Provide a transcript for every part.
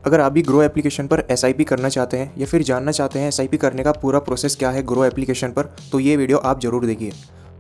अगर आप भी ग्रो एप्लीकेशन पर एसआईपी करना चाहते हैं या फिर जानना चाहते हैं एसआईपी करने का पूरा प्रोसेस क्या है ग्रो एप्लीकेशन पर, तो ये वीडियो आप जरूर देखिए।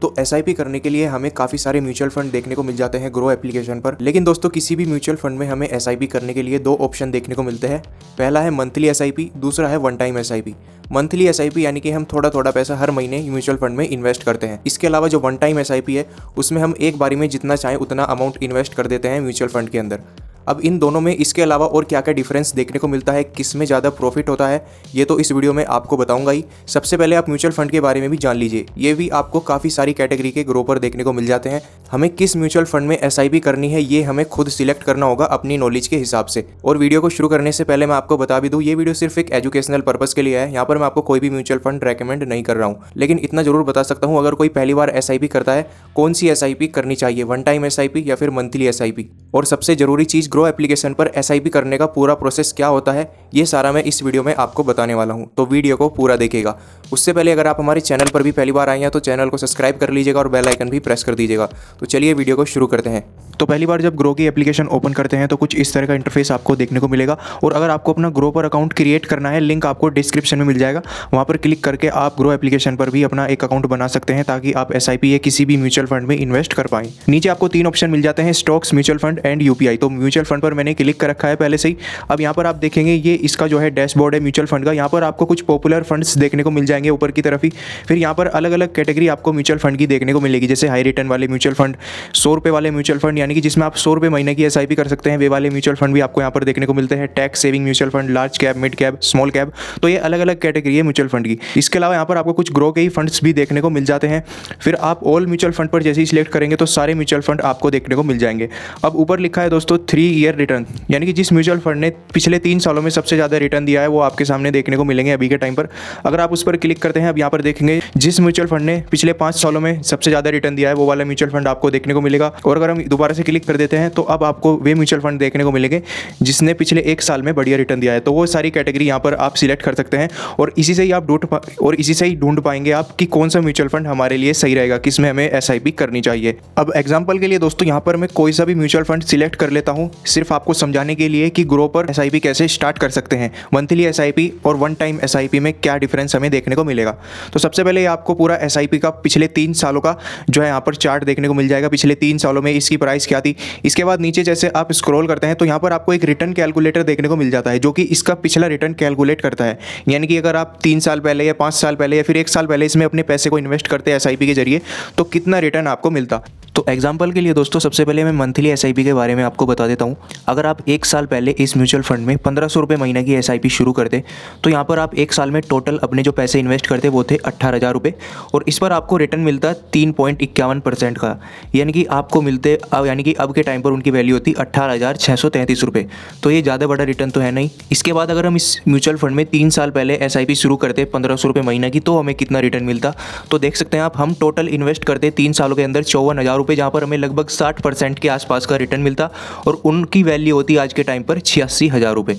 तो एसआईपी करने के लिए हमें काफ़ी सारे म्यूचुअल फंड देखने को मिल जाते हैं ग्रो एप्लीकेशन पर। लेकिन दोस्तों, किसी भी म्यूचुअल फंड में हमें एसआईपी करने के लिए दो ऑप्शन देखने को मिलते हैं। पहला है मंथली एसआईपी, दूसरा है one time SIP. Monthly SIP यानी कि हम थोड़ा थोड़ा पैसा हर महीने म्यूचुअल फंड में इन्वेस्ट करते हैं। इसके अलावा जो वन टाइम एसआईपी है उसमें हम एक बारी में जितना चाहें उतना अमाउंट इन्वेस्ट कर देते हैं म्यूचुअल फंड के अंदर। अब इन दोनों में इसके अलावा और क्या क्या डिफरेंस देखने को मिलता है, किस में ज़्यादा प्रॉफिट होता है, ये तो इस वीडियो में आपको बताऊंगा ही। सबसे पहले आप म्यूचुअल फंड के बारे में भी जान लीजिए। ये भी आपको काफ़ी सारी कैटेगरी के ग्रो पर देखने को मिल जाते हैं। हमें किस म्यूचुअल फंड में एसआईपी करनी है ये हमें खुद सिलेक्ट करना होगा अपनी नॉलेज के हिसाब से। और वीडियो को शुरू करने से पहले मैं आपको बता भी दूँ, ये वीडियो सिर्फ एक एजुकेशनल पर्पज़ के लिए है। यहाँ पर मैं आपको कोई भी म्यूचुअल फंड रेकमेंड नहीं कर रहा हूँ। लेकिन इतना जरूर बता सकता हूँ, अगर कोई पहली बार एसआईपी करता है, कौन सी एसआईपी करनी चाहिए, वन टाइम एसआईपी या फिर मंथली एसआईपी। और सबसे जरूरी चीज़, ग्रो एप्लीकेशन पर एसआईपी करने का पूरा प्रोसेस क्या होता है, ये सारा मैं इस वीडियो में आपको बताने वाला हूं। तो वीडियो को पूरा देखिएगा। उससे पहले अगर आप हमारे चैनल पर भी पहली बार आए हैं तो चैनल को सब्सक्राइब कर लीजिएगा और बेल आइकन भी प्रेस कर दीजिएगा। तो चलिए वीडियो को शुरू करते हैं। तो पहली बार जब ग्रो की एप्लीकेशन ओपन करते हैं तो कुछ इस तरह का इंटरफेस आपको देखने को मिलेगा। और अगर आपको अपना ग्रो पर अकाउंट क्रिएट करना है, लिंक आपको डिस्क्रिप्शन में मिल जाएगा। वहाँ पर क्लिक करके आप ग्रो एप्लीकेशन पर भी अपना एक अकाउंट बना सकते हैं ताकि आप एसआईपी या किसी भी म्यूचुअल फंड में इन्वेस्ट कर पाएं। नीचे आपको तीन ऑप्शन मिल जाते हैं, stocks, mutual fund and UPI. तो म्यूचुअल फंड पर मैंने क्लिक कर रखा है पहले से ही। अब यहाँ पर आप देखेंगे ये इसका जो है डैशबोर्ड है म्यूचुअल फंड का। यहाँ पर आपको कुछ पॉपुलर फंड्स देखने को मिल जाएंगे ऊपर की तरफ ही। फिर यहाँ पर अलग अलग कैटेगरी आपको म्यूचुअल फंड की देखने को मिलेगी, जैसे हाई रिटर्न वाले म्यूचुअल फंड, 100 रुपये वाले म्यूचुअल फंड यानी कि जिसमें आप 100 रुपये महीने की एसआईपी कर सकते हैं, वे वाले म्यूचुअल फंड भी आपको यहाँ पर देखने को मिलते हैं। Tax saving mutual fund, large cap, mid cap, small cap. तो ये अलग अलग कैटेगरी है म्यूचुअल फंड की। इसके अलावा यहाँ पर आपको कुछ ग्रो के ही फंड्स भी देखने को मिल जाते हैं। फिर आप ऑल म्यूचुअल फंड पर जैसे ही सिलेक्ट करेंगे तो सारे म्यूचुअल फंड आपको देखने को मिल जाएंगे। अब ऊपर लिखा है दोस्तों 3 ईयर रिटर्न, यानी कि जिस म्यूचुअल फंड ने पिछले 3 सालों में सबसे ज़्यादा रिटर्न दिया है वो आपके सामने देखने को मिलेंगे अभी के टाइम पर। अगर आप उस पर क्लिक करते हैं, अब यहाँ पर देखेंगे जिस म्यूचुअल फंड ने पिछले 5 सालों में सबसे ज़्यादा रिटर्न दिया है वो वाला म्यूचुअल फंड आपको देखने को मिलेगा। और अगर हम दोबारा से क्लिक कर देते हैं तो अब आपको वे म्यूचुअल फंड देखने को मिलेंगे जिसने पिछले 1 साल में बढ़िया रिटर्न दिया है। तो वो सारी कैटेगरी यहाँ पर आप सिलेक्ट कर सकते हैं और इसी से ही ढूंढ पाएंगे आप कि कौन सा म्यूचुअल फंड हमारे लिए सही रहेगा, किसमें हमें एसआईपी करनी चाहिए। अब एग्जाम्पल के लिए दोस्तों यहाँ पर मैं कोई सा भी म्यूचुअल फंड सिलेक्ट कर लेता हूँ, सिर्फ आपको समझाने के लिए कि ग्रो पर एसआईपी कैसे स्टार्ट कर सकते हैं। मंथली एसआईपी और वन टाइम एसआईपी में क्या डिफरेंस हमें देखने को मिलेगा। तो सबसे पहले आपको पूरा एसआईपी का पिछले 3 सालों का जो है यहाँ पर चार्ट देखने को मिल जाएगा, पिछले 3 सालों में इसकी प्राइस क्या थी। इसके बाद नीचे जैसे आप स्क्रॉल करते हैं तो यहाँ पर आपको एक रिटर्न कैलकुलेटर देखने को मिल जाता है जो कि इसका पिछला रिटर्न कैलकुलेट करता है। यानी कि अगर आप 3 साल पहले या 5 साल पहले या फिर 1 साल पहले इसमें अपने पैसे को इन्वेस्ट करते हैं एसआईपी के जरिए तो कितना रिटर्न आपको मिलता। तो एग्जाम्पल के लिए दोस्तों सबसे पहले मैं मंथली एसआईपी के बारे में आपको बता देता हूँ। अगर आप 1 साल पहले इस म्यूचुअल फंड में 1500 रुपये महीने की एसआईपी शुरू करते तो यहाँ पर आप 1 साल में टोटल अपने जो पैसे इन्वेस्ट करते वो थे 18,000 रुपये और इस पर आपको रिटर्न मिलता 3.51% का। यानी कि आपको मिलते अब के टाइम पर उनकी वैल्यू होती 18,633 रुपये। तो ये ज़्यादा बड़ा रिटर्न तो है नहीं। इसके बाद अगर हम इस म्यूचुअल फंड में 3 साल पहले एसआईपी शुरू करते 1500 रुपये महीने की तो हमें कितना रिटर्न मिलता। तो देख सकते हैं आप, हम टोटल इन्वेस्ट करते 3 सालों के अंदर 54,000 रुपये, जहाँ पर हमें लगभग 60% के आसपास का रिटर्न मिलता और उनकी वैल्यू होती आज के टाइम पर 86,000 रुपये।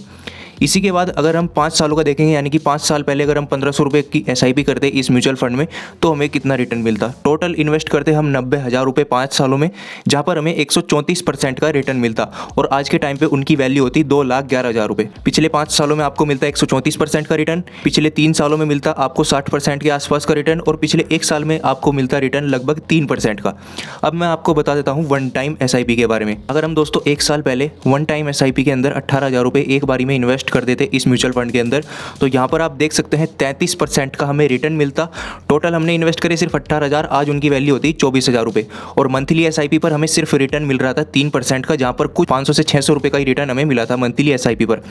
इसी के बाद अगर हम 5 सालों का देखेंगे, यानी कि 5 साल पहले अगर हम 1500 रुपये की एसआईपी करते इस म्यूचुअल फंड में तो हमें कितना रिटर्न मिलता। टोटल इन्वेस्ट करते हम 90,000 रुपये 5 सालों में, जहाँ पर हमें 134% का रिटर्न मिलता और आज के टाइम पे उनकी वैल्यू होती 2,11,000 रुपये। पिछले 5 सालों में आपको मिलता 134% का रिटर्न, पिछले 3 सालों में मिलता आपको 60% के आसपास का रिटर्न और पिछले 1 साल में आपको मिलता रिटर्न लगभग 3% का। अब मैं आपको बता देता हूँ वन टाइम एसआईपी के बारे में। अगर हम दोस्तों 1 साल पहले वन टाइम एसआईपी के अंदर 18,000 रुपये एक बारी में इन्वेस्ट कर देते इस म्यूचुअल फंड के अंदर तो यहाँ पर आप देख सकते हैं 33% का हमें रिटर्न मिलता। टोटल हमने इन्वेस्ट करे सिर्फ 18,000, आज उनकी वैल्यू होती 24,000 रुपये और मंथली एसआईपी पर हमें सिर्फ रिटर्न मिल रहा था 3% का, जहाँ पर कुछ 500 से 600 रुपये का ही रिटर्न हमें मिला था मंथली एसआईपी पर।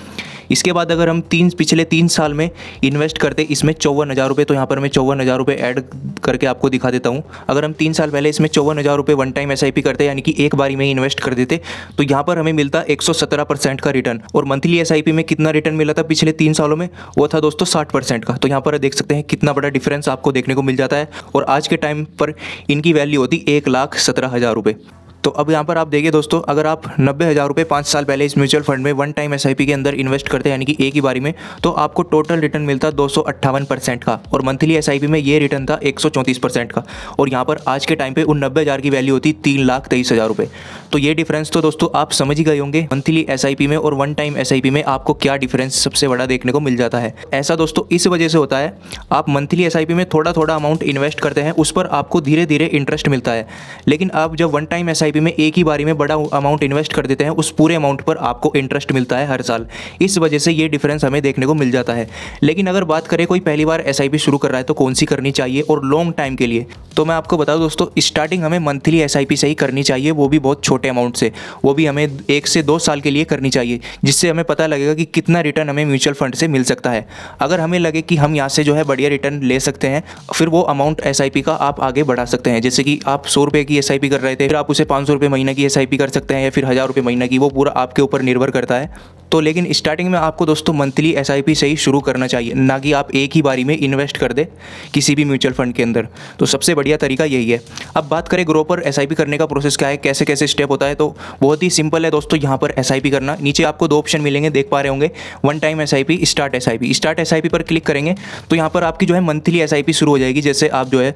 इसके बाद अगर हम पिछले 3 साल में इन्वेस्ट करते इसमें 54,000 रुपये, तो यहाँ पर मैं 54,000 रुपये ऐड करके आपको दिखा देता हूँ। अगर हम 3 साल पहले इसमें 54,000 रुपये वन टाइम एसआईपी करते यानी कि एक बारी में इन्वेस्ट कर देते तो यहाँ पर हमें मिलता 117% का रिटर्न और मंथली एसआईपी में कितना रिटर्न मिला था पिछले 3 सालों में, वो था दोस्तों 60% का। तो यहाँ पर देख सकते हैं कितना बड़ा डिफरेंस आपको देखने को मिल जाता है और आज के टाइम पर इनकी वैल्यू होती 1,17,000 रुपये। तो अब यहाँ पर आप देखिए दोस्तों, अगर आप 90,000 रुपये 5 साल पहले इस म्यूचुअल फंड में वन टाइम एसआईपी के अंदर इन्वेस्ट करते हैं, यानी कि एक ही बारी में, तो आपको टोटल रिटर्न मिलता 258% का, और मंथली एसआईपी में ये रिटर्न था 134% का। और यहाँ पर आज के टाइम पे उन 90,000 की वैल्यू होती 3,23,000 रुपये। तो ये डिफरेंस तो दोस्तों आप समझ ही गए होंगे, मंथली एसआईपी में और वन टाइम एसआईपी में आपको क्या डिफरेंस सबसे बड़ा देखने को मिल जाता है। ऐसा दोस्तों इस वजह से होता है, आप मंथली एसआईपी में थोड़ा थोड़ा अमाउंट इन्वेस्ट करते हैं, उस पर आपको धीरे धीरे इंटरेस्ट मिलता है। लेकिन आप जब वन टाइम एसआईपी में एक ही बारी में बड़ा अमाउंट इन्वेस्ट कर देते हैं, उस पूरे अमाउंट पर आपको इंटरेस्ट मिलता है हर साल। इस वजह से ये डिफरेंस हमें देखने को मिल जाता है। लेकिन अगर बात करें कोई पहली बार एसआईपी शुरू कर रहा है तो कौन सी करनी चाहिए और लॉन्ग टाइम के लिए, तो मैं आपको बता दूं दोस्तों, स्टार्टिंग हमें मंथली एसआईपी से ही करनी चाहिए, वो भी बहुत छोटे अमाउंट से। वो भी हमें 1 से 2 साल के लिए करनी चाहिए, जिससे हमें पता लगेगा कि कितना रिटर्न हमें म्यूचुअल फंड से मिल सकता है। अगर हमें लगे कि हम यहाँ से जो है बढ़िया रिटर्न ले सकते हैं, फिर वो अमाउंट एसआईपी का आप आगे बढ़ा सकते हैं। जैसे कि आप 100 रुपये की एसआईपी कर रहे थे, फिर आप उसे 500 रुपये महीने की एसआईपी कर सकते हैं, या फिर 1,000 रुपये महीने की, वो पूरा आपके ऊपर निर्भर करता है। तो लेकिन स्टार्टिंग में आपको दोस्तों मंथली एसआईपी से ही शुरू करना चाहिए, ना कि आप एक ही बारी में इन्वेस्ट कर दे किसी भी म्यूचुअल फंड के अंदर। तो सबसे बढ़िया तरीका यही है। अब बात करें ग्रो पर एसआईपी करने का प्रोसेस क्या है, कैसे कैसे स्टेप होता है, तो बहुत ही सिंपल है दोस्तों। यहाँ पर एसआईपी करना, नीचे आपको 2 ऑप्शन मिलेंगे, देख पा रहे होंगे, one time SIP, start SIP. Start SIP पर क्लिक करेंगे तो यहाँ पर आपकी जो है मंथली एसआईपी शुरू हो जाएगी। जैसे आप जो है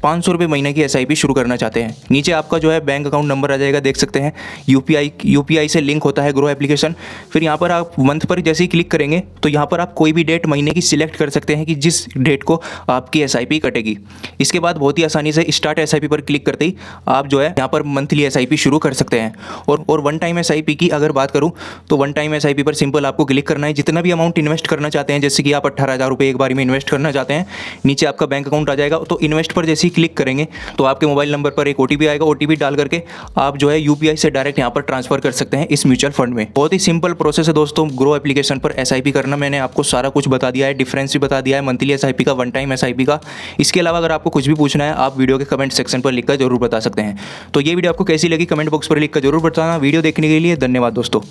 500 रुपये महीने की एसआईपी शुरू करना चाहते हैं, नीचे आपका जो है बैंक अकाउंट नंबर आ जाएगा, देख सकते हैं। यूपीआई से लिंक होता है ग्रो एप्लीकेशन। फिर यहाँ पर आप मंथ पर जैसे ही क्लिक करेंगे तो यहाँ पर आप कोई भी डेट महीने की सिलेक्ट कर सकते हैं कि जिस डेट को आपकी एसआईपी कटेगी। इसके बाद बहुत ही आसानी से स्टार्ट एसआईपी पर क्लिक करते ही आप जो है यहाँ पर मंथली एसआईपी शुरू कर सकते हैं। और वन टाइम एसआईपी की अगर बात करूँ तो वन टाइम एसआईपी पर सिंपल आपको क्लिक करना है। जितना भी अमाउंट इन्वेस्ट करना चाहते हैं, जैसे कि आप 18,000 रुपये एक बार में इन्वेस्ट करना चाहते हैं, नीचे आपका बैंक अकाउंट आ जाएगा। तो इन्वेस्ट पर जैसे ही क्लिक करेंगे तो आपके मोबाइल नंबर पर एक ओटीपी आएगा, ओटीपी डाल करके आप जो है यूपीआई से डायरेक्ट यहाँ पर ट्रांसफर कर सकते हैं इस म्यूचुअल फंड में। बहुत ही सिंपल प्रोसेस है दोस्तों ग्रो एप्लीकेशन पर एसआईपी करना। मैंने आपको सारा कुछ बता दिया है, डिफरेंस भी बता दिया है मंथली एसआईपी का, वन टाइम एसआईपी का। इसके अलावा अगर आपको कुछ भी पूछना है, आप वीडियो के कमेंट सेक्शन पर लिखकर जरूर बता सकते हैं। तो ये वीडियो आपको कैसी लगी कमेंट बॉक्स पर लिखकर जरूर बताना। वीडियो देखने के लिए धन्यवाद दोस्तों।